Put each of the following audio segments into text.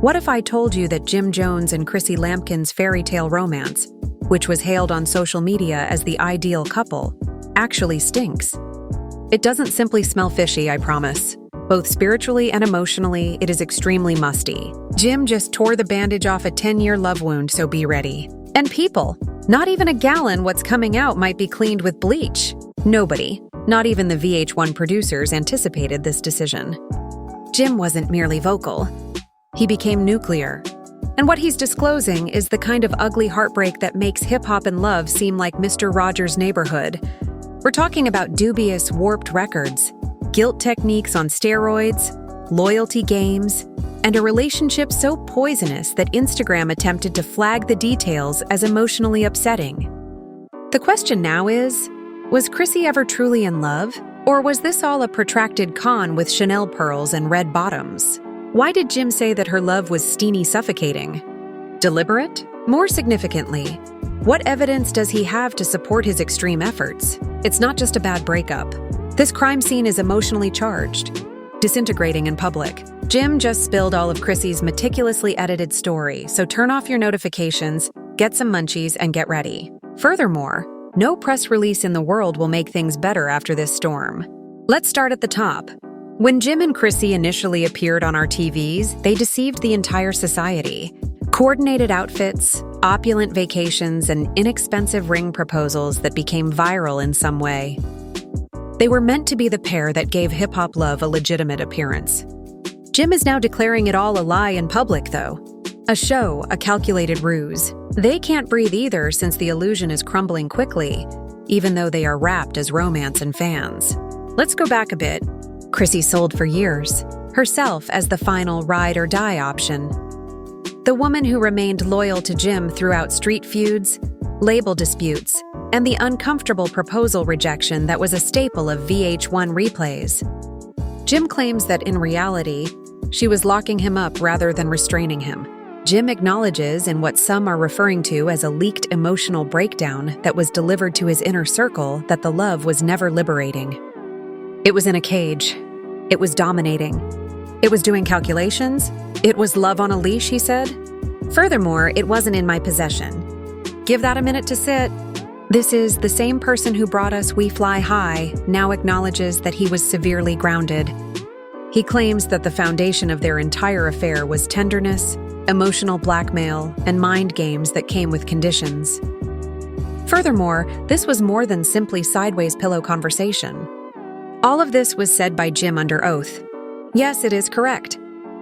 What if I told you that Jim Jones and Chrissy Lampkin's fairy tale romance, which was hailed on social media as the ideal couple, actually stinks? It doesn't simply smell fishy, I promise. Both spiritually and emotionally, it is extremely musty. Jim just tore the bandage off a 10-year love wound, so be ready. And people, not even a gallon what's coming out might be cleaned with bleach. Nobody, not even the VH1 producers, anticipated this decision. Jim wasn't merely vocal. He became nuclear. And what he's disclosing is the kind of ugly heartbreak that makes hip-hop and love seem like Mr. Rogers' Neighborhood. We're talking about dubious, warped records, guilt techniques on steroids, loyalty games, and a relationship so poisonous that Instagram attempted to flag the details as emotionally upsetting. The question now is, was Chrissy ever truly in love? Or was this all a protracted con with Chanel pearls and red bottoms? Why did Jim say that her love was steamy suffocating? Deliberate? More significantly, what evidence does he have to support his extreme efforts? It's not just a bad breakup. This crime scene is emotionally charged, disintegrating in public. Jim just spilled all of Chrissy's meticulously edited story, so turn off your notifications, get some munchies, and get ready. Furthermore, no press release in the world will make things better after this storm. Let's start at the top. When Jim and Chrissy initially appeared on our TVs, they deceived the entire society. Coordinated outfits, opulent vacations, and inexpensive ring proposals that became viral in some way. They were meant to be the pair that gave hip-hop love a legitimate appearance. Jim is now declaring it all a lie in public, though. A show, a calculated ruse. They can't breathe either since the illusion is crumbling quickly, even though they are wrapped as romance and fans. Let's go back a bit. Chrissy sold for years, herself as the final ride-or-die option. The woman who remained loyal to Jim throughout street feuds, label disputes, and the uncomfortable proposal rejection that was a staple of VH1 replays. Jim claims that in reality, she was locking him up rather than restraining him. Jim acknowledges in what some are referring to as a leaked emotional breakdown that was delivered to his inner circle that the love was never liberating. It was in a cage. It was dominating. It was doing calculations. It was love on a leash, he said. Furthermore, it wasn't in my possession. Give that a minute to sit. This is the same person who brought us We Fly High now acknowledges that he was severely grounded. He claims that the foundation of their entire affair was tenderness, emotional blackmail, and mind games that came with conditions. Furthermore, this was more than simply sideways pillow conversation. All of this was said by Jim under oath. Yes, it is correct.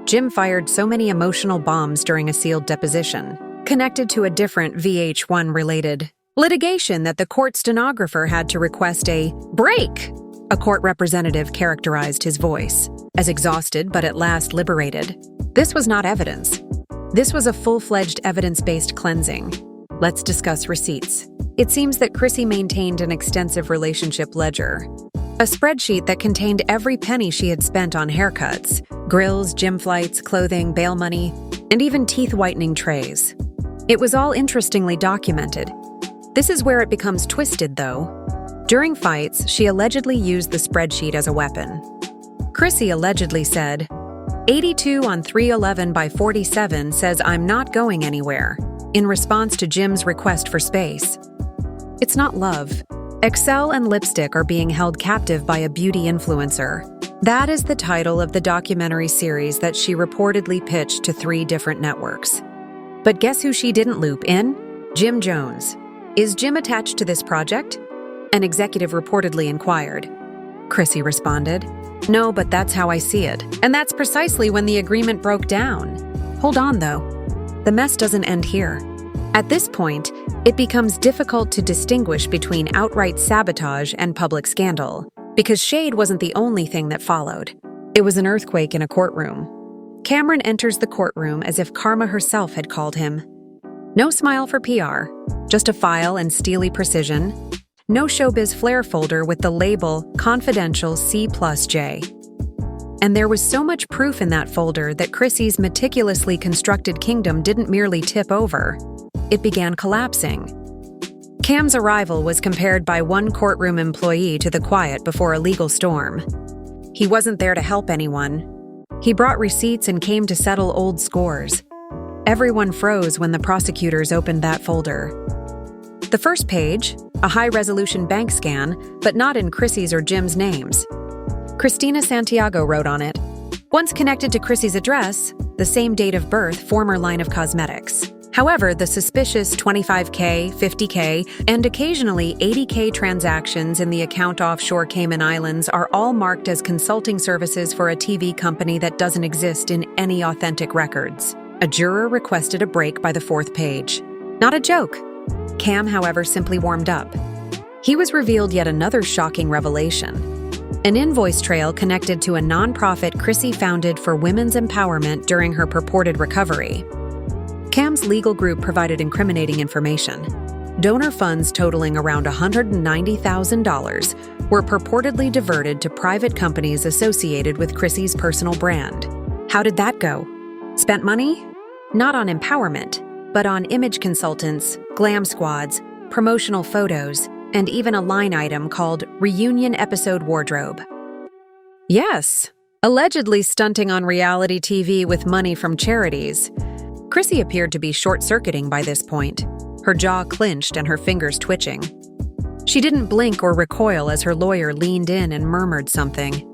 Jim fired so many emotional bombs during a sealed deposition, connected to a different VH1-related litigation that the court stenographer had to request a break. A court representative characterized his voice as exhausted but at last liberated. This was not evidence. This was a full-fledged evidence-based cleansing. Let's discuss receipts. It seems that Chrissy maintained an extensive relationship ledger. A spreadsheet that contained every penny she had spent on haircuts, grills, gym flights, clothing, bail money, and even teeth whitening trays. It was all interestingly documented. This is where it becomes twisted, though. During fights, she allegedly used the spreadsheet as a weapon. Chrissy allegedly said, 82 on 311 by 47 says I'm not going anywhere, in response to Jim's request for space. It's not love. Excel and lipstick are being held captive by a beauty influencer. That is the title of the documentary series that she reportedly pitched to 3 different networks. But guess who she didn't loop in? Jim Jones. Is Jim attached to this project? An executive reportedly inquired. Chrissy responded, no, but that's how I see it. And that's precisely when the agreement broke down. Hold on, though. The mess doesn't end here. At this point, it becomes difficult to distinguish between outright sabotage and public scandal, because shade wasn't the only thing that followed. It was an earthquake in a courtroom. Cameron enters the courtroom as if Karma herself had called him. No smile for PR, just a file and steely precision. No showbiz flair folder with the label Confidential C+J. And there was so much proof in that folder that Chrissy's meticulously constructed kingdom didn't merely tip over. It began collapsing. Cam's arrival was compared by one courtroom employee to the quiet before a legal storm. He wasn't there to help anyone. He brought receipts and came to settle old scores. Everyone froze when the prosecutors opened that folder. The first page, a high-resolution bank scan, but not in Chrissy's or Jim's names. Christina Santiago wrote on it. Once connected to Chrissy's address, the same date of birth, former line of cosmetics. However, the suspicious $25K, $50K, and occasionally $80K transactions in the account offshore Cayman Islands are all marked as consulting services for a TV company that doesn't exist in any authentic records. A juror requested a break by the fourth page. Not a joke. Cam, however, simply warmed up. He was revealed yet another shocking revelation. An invoice trail connected to a nonprofit Chrissy founded for women's empowerment during her purported recovery. Cam's legal group provided incriminating information. Donor funds totaling around $190,000 were purportedly diverted to private companies associated with Chrissy's personal brand. How did that go? Spent money? Not on empowerment, but on image consultants, glam squads, promotional photos, and even a line item called Reunion Episode Wardrobe. Yes, allegedly stunting on reality TV with money from charities. Chrissy appeared to be short-circuiting by this point, her jaw clenched and her fingers twitching. She didn't blink or recoil as her lawyer leaned in and murmured something.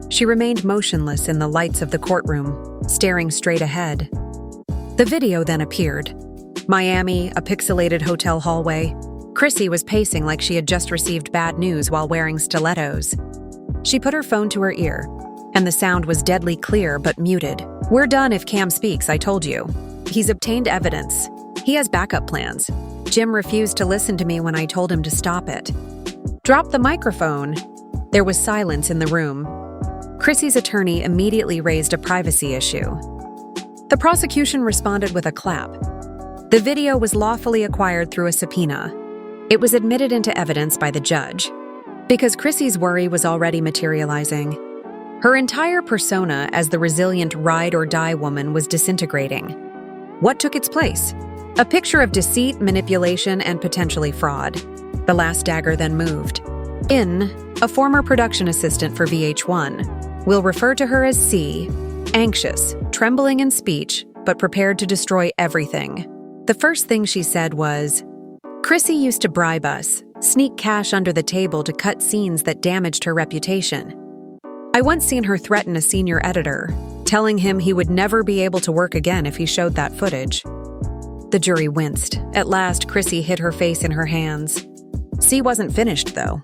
She remained motionless in the lights of the courtroom, staring straight ahead. The video then appeared. Miami, a pixelated hotel hallway. Chrissy was pacing like she had just received bad news while wearing stilettos. She put her phone to her ear, and the sound was deadly clear but muted. We're done if Cam speaks, I told you. He's obtained evidence. He has backup plans. Jim refused to listen to me when I told him to stop it. Drop the microphone. There was silence in the room. Chrissy's attorney immediately raised a privacy issue. The prosecution responded with a clap. The video was lawfully acquired through a subpoena. It was admitted into evidence by the judge, because Chrissy's worry was already materializing. Her entire persona as the resilient ride-or-die woman was disintegrating. What took its place? A picture of deceit, manipulation, and potentially fraud. The last dagger then moved. A former production assistant for VH1, will refer to her as C, anxious, trembling in speech, but prepared to destroy everything. The first thing she said was, Chrissy used to bribe us, sneak cash under the table to cut scenes that damaged her reputation. I once seen her threaten a senior editor, telling him he would never be able to work again if he showed that footage. The jury winced. At last, Chrissy hid her face in her hands. C wasn't finished, though.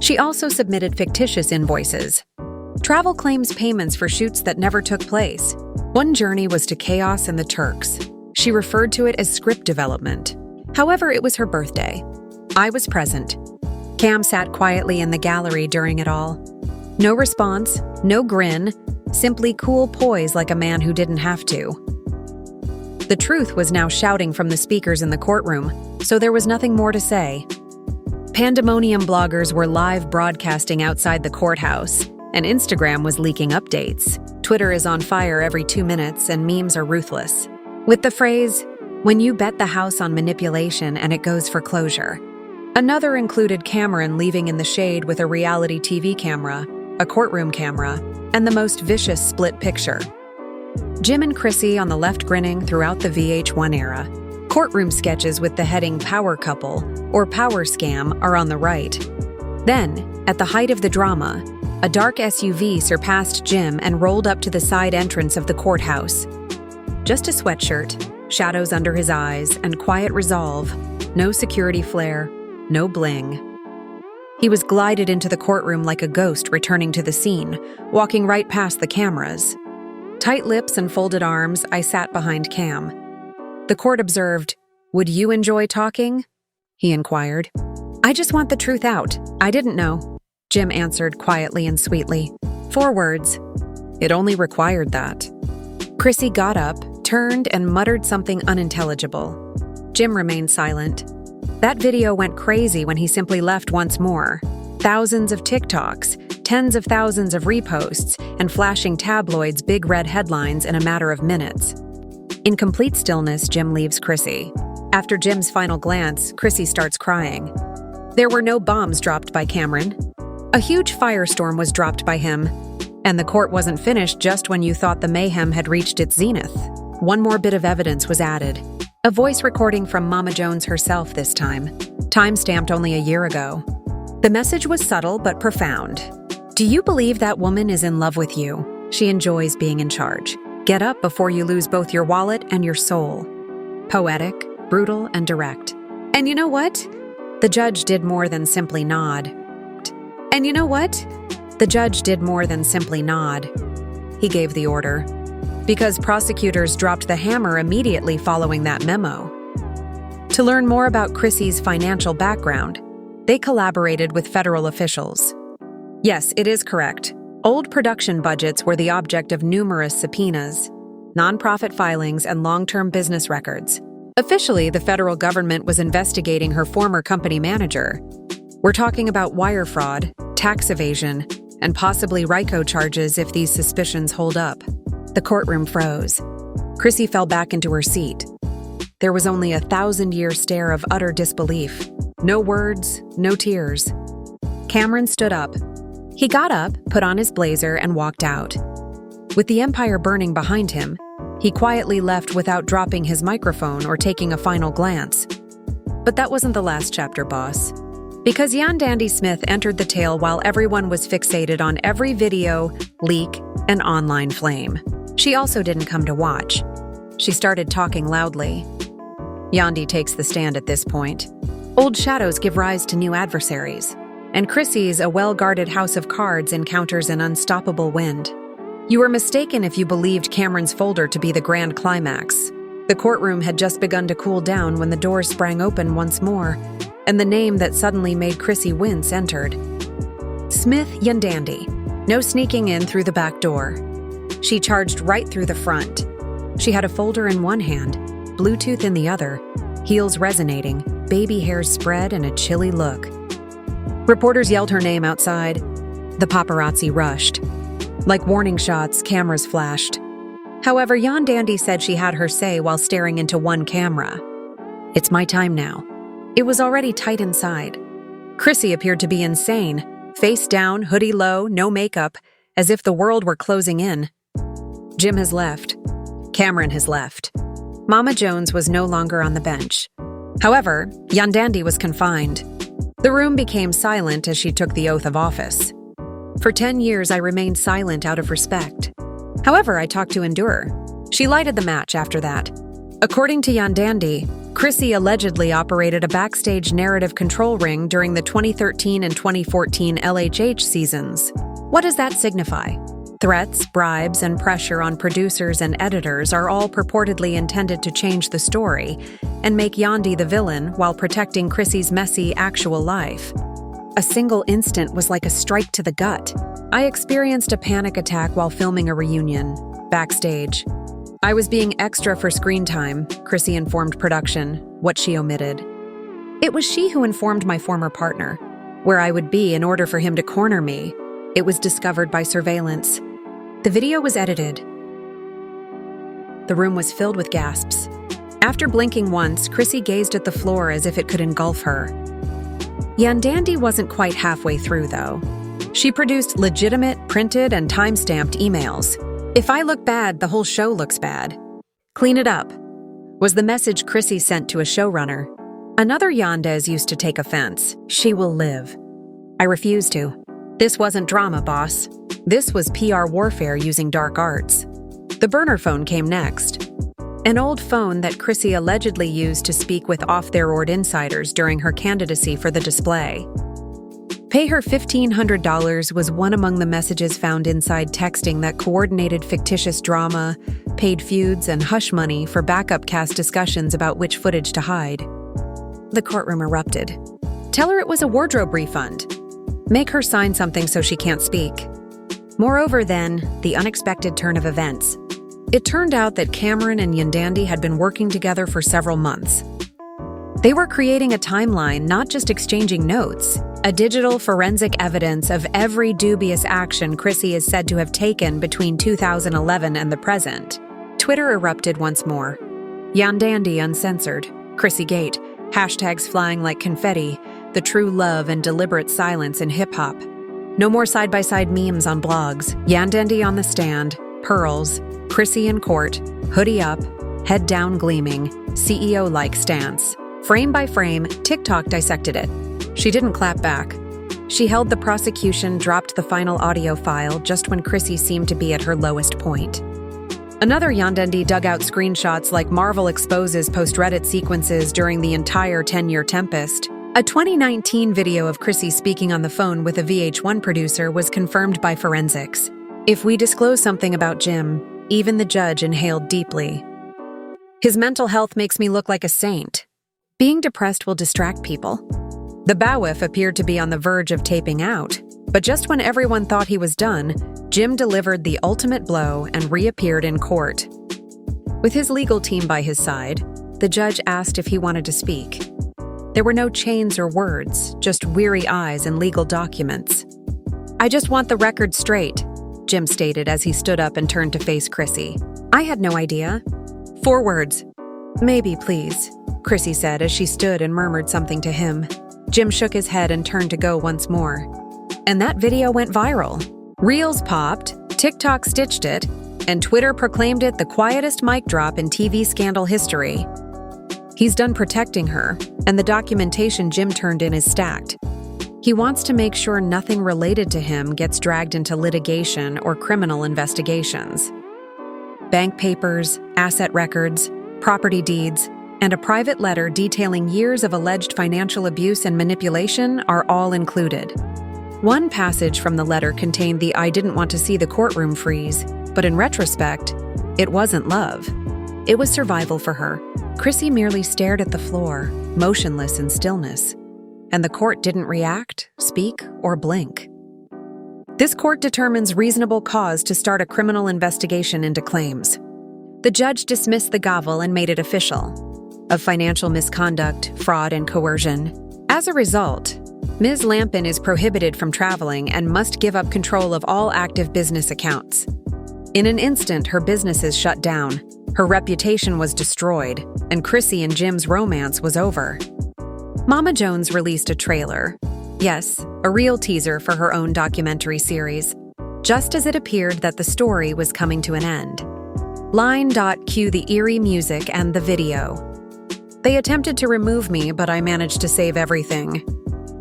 She also submitted fictitious invoices. Travel claims payments for shoots that never took place. One journey was to chaos and the Turks. She referred to it as script development. However, it was her birthday. I was present. Cam sat quietly in the gallery during it all. No response, no grin, simply cool poise like a man who didn't have to. The truth was now shouting from the speakers in the courtroom, so there was nothing more to say. Pandemonium bloggers were live broadcasting outside the courthouse, and Instagram was leaking updates. Twitter is on fire every 2 minutes, and memes are ruthless. With the phrase, when you bet the house on manipulation and it goes for closure. Another included Cameron leaving in the shade with a reality TV camera, a courtroom camera, and the most vicious split picture. Jim and Chrissy on the left grinning throughout the VH1 era. Courtroom sketches with the heading Power Couple or Power Scam are on the right. Then, at the height of the drama, a dark SUV surpassed Jim and rolled up to the side entrance of the courthouse. Just a sweatshirt, shadows under his eyes, and quiet resolve. No security flare, no bling. He was glided into the courtroom like a ghost returning to the scene, walking right past the cameras. Tight lips and folded arms, I sat behind Cam. The court observed, "Would you enjoy talking?" he inquired. "I just want the truth out. I didn't know," Jim answered quietly and sweetly. 4 words. It only required that. Chrissy got up, turned, and muttered something unintelligible. Jim remained silent. That video went crazy when he simply left once more. Thousands of TikToks, tens of thousands of reposts, and flashing tabloids' big red headlines in a matter of minutes. In complete stillness, Jim leaves Chrissy. After Jim's final glance, Chrissy starts crying. There were no bombs dropped by Cameron. A huge firestorm was dropped by him. And the court wasn't finished just when you thought the mayhem had reached its zenith. One more bit of evidence was added. A voice recording from Mama Jones herself this time stamped only a year ago. The message was subtle but profound. Do you believe that woman is in love with you? She enjoys being in charge. Get up before you lose both your wallet and your soul. Poetic, brutal, and direct. And you know what? The judge did more than simply nod. And you know what? The judge did more than simply nod. He gave the order. Because prosecutors dropped the hammer immediately following that memo. To learn more about Chrissy's financial background, they collaborated with federal officials. Yes, it is correct. Old production budgets were the object of numerous subpoenas, nonprofit filings, and long-term business records. Officially, the federal government was investigating her former company manager. We're talking about wire fraud, tax evasion, and possibly RICO charges if these suspicions hold up. The courtroom froze. Chrissy fell back into her seat. There was only a 1,000-year stare of utter disbelief. No words, no tears. Cameron stood up. He got up, put on his blazer, and walked out. With the empire burning behind him, he quietly left without dropping his microphone or taking a final glance. But that wasn't the last chapter, boss. Because Dandy Smith entered the tale while everyone was fixated on every video, leak, and online flame. She also didn't come to watch. She started talking loudly. Yandi takes the stand at this point. Old shadows give rise to new adversaries, and Chrissy's a well-guarded house of cards encounters an unstoppable wind. You were mistaken if you believed Cameron's folder to be the grand climax. The courtroom had just begun to cool down when the doors sprang open once more, and the name that suddenly made Chrissy wince entered. Smith Yandandy. No sneaking in through the back door. She charged right through the front. She had a folder in one hand, Bluetooth in the other, heels resonating, baby hairs spread, and a chilly look. Reporters yelled her name outside. The paparazzi rushed. Like warning shots, cameras flashed. However, Yandandy said she had her say while staring into one camera. It's my time now. It was already tight inside. Chrissy appeared to be insane, face down, hoodie low, no makeup, as if the world were closing in. Jim has left. Cameron has left. Mama Jones was no longer on the bench. However, Yandandy was confined. The room became silent as she took the oath of office. For 10 years, I remained silent out of respect. However, I talked to endure. She lighted the match after that. According to Yandandy, Chrissy allegedly operated a backstage narrative control ring during the 2013 and 2014 LHH seasons. What does that signify? Threats, bribes, and pressure on producers and editors are all purportedly intended to change the story and make Yandi the villain while protecting Chrissy's messy, actual life. A single instant was like a strike to the gut. I experienced a panic attack while filming a reunion, backstage. I was being extra for screen time, Chrissy informed production, what she omitted. It was she who informed my former partner, where I would be in order for him to corner me. It was discovered by surveillance. The video was edited. The room was filled with gasps. After blinking once, Chrissy gazed at the floor as if it could engulf her. Yandandy wasn't quite halfway through, though. She produced legitimate, printed, and time-stamped emails. If I look bad, the whole show looks bad. Clean it up, was the message Chrissy sent to a showrunner. Another Yandes used to take offense. She will live. I refuse to. This wasn't drama, boss. This was PR warfare using dark arts. The burner phone came next. An old phone that Chrissy allegedly used to speak with off-their-ord insiders during her candidacy for the display. Pay her $1,500 was one among the messages found inside texting that coordinated fictitious drama, paid feuds, and hush money for backup cast discussions about which footage to hide. The courtroom erupted. Tell her it was a wardrobe refund. Make her sign something so she can't speak. Moreover, then, the unexpected turn of events. It turned out that Cameron and Yandandy had been working together for several months. They were creating a timeline, not just exchanging notes, a digital forensic evidence of every dubious action Chrissy is said to have taken between 2011 and the present. Twitter erupted once more. Yandandy uncensored, Chrissy Gate, hashtags flying like confetti, the true love and deliberate silence in hip-hop. No more side-by-side memes on blogs, Yandandy on the stand, pearls, Chrissy in court, hoodie up, head down gleaming, CEO-like stance. Frame by frame, TikTok dissected it. She didn't clap back. She held the prosecution, dropped the final audio file just when Chrissy seemed to be at her lowest point. Another Yandandy dug out screenshots like Marvel exposes post-Reddit sequences during the entire 10-year tempest. A 2019 video of Chrissy speaking on the phone with a VH1 producer was confirmed by forensics. If we disclose something about Jim, even the judge inhaled deeply. His mental health makes me look like a saint. Being depressed will distract people. The BAWIF appeared to be on the verge of taping out, but just when everyone thought he was done, Jim delivered the ultimate blow and reappeared in court. With his legal team by his side, the judge asked if he wanted to speak. There were no chains or words, just weary eyes and legal documents. "I just want the record straight," Jim stated as he stood up and turned to face Chrissy. "I had no idea." 4 words. "Maybe, please," Chrissy said as she stood and murmured something to him. Jim shook his head and turned to go once more. And that video went viral. Reels popped, TikTok stitched it, and Twitter proclaimed it the quietest mic drop in TV scandal history. He's done protecting her, and the documentation Jim turned in is stacked. He wants to make sure nothing related to him gets dragged into litigation or criminal investigations. Bank papers, asset records, property deeds, and a private letter detailing years of alleged financial abuse and manipulation are all included. One passage from the letter contained the "I didn't want to see the courtroom freeze," but in retrospect, it wasn't love. It was survival for her. Chrissy merely stared at the floor, motionless in stillness, and the court didn't react, speak, or blink. This court determines reasonable cause to start a criminal investigation into claims. The judge dismissed the gavel and made it official, of financial misconduct, fraud, and coercion. As a result, Ms. Lampkin is prohibited from traveling and must give up control of all active business accounts. In an instant, her businesses shut down, her reputation was destroyed, and Chrissy and Jim's romance was over. Mama Jones released a trailer. Yes, a real teaser for her own documentary series, just as it appeared that the story was coming to an end. Cue the eerie music and the video. "They attempted to remove me, but I managed to save everything.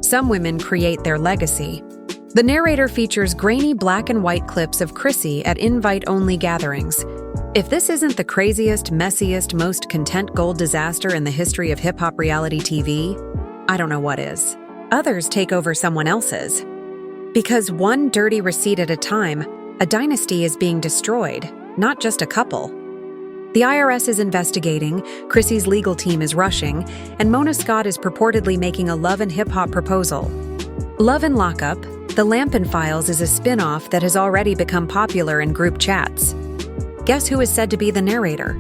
Some women create their legacy." The narrator features grainy black and white clips of Chrissy at invite-only gatherings. If this isn't the craziest, messiest, most content gold disaster in the history of hip-hop reality TV, I don't know what is. Others take over someone else's. Because one dirty receipt at a time, a dynasty is being destroyed, not just a couple. The IRS is investigating, Chrissy's legal team is rushing, and Mona Scott is purportedly making a love and hip-hop proposal. Love and Lockup, The Lampkin Files is a spin-off that has already become popular in group chats. Guess who is said to be the narrator?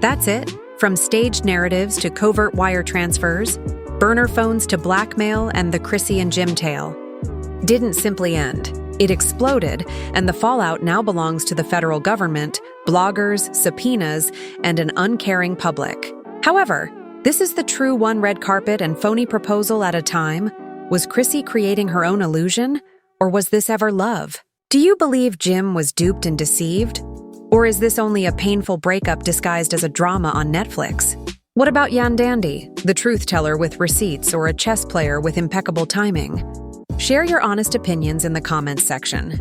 That's it. From staged narratives to covert wire transfers, burner phones to blackmail, and the Chrissy and Jim tale didn't simply end. It exploded, and the fallout now belongs to the federal government, bloggers, subpoenas, and an uncaring public. However, this is the true one red carpet and phony proposal at a time. Was Chrissy creating her own illusion, or was this ever love? Do you believe Jim was duped and deceived? Or is this only a painful breakup disguised as a drama on Netflix? What about Yandandy, the truth teller with receipts or a chess player with impeccable timing? Share your honest opinions in the comments section.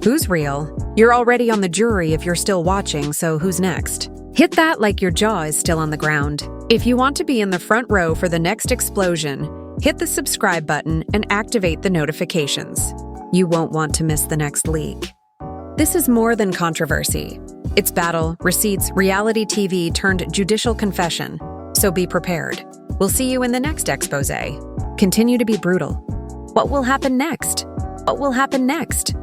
Who's real? You're already on the jury if you're still watching, so who's next? Hit that like your jaw is still on the ground. If you want to be in the front row for the next explosion, hit the subscribe button and activate the notifications. You won't want to miss the next leak. This is more than controversy. It's battle, receipts, reality TV turned judicial confession. So be prepared. We'll see you in the next expose. Continue to be brutal. What will happen next? What will happen next?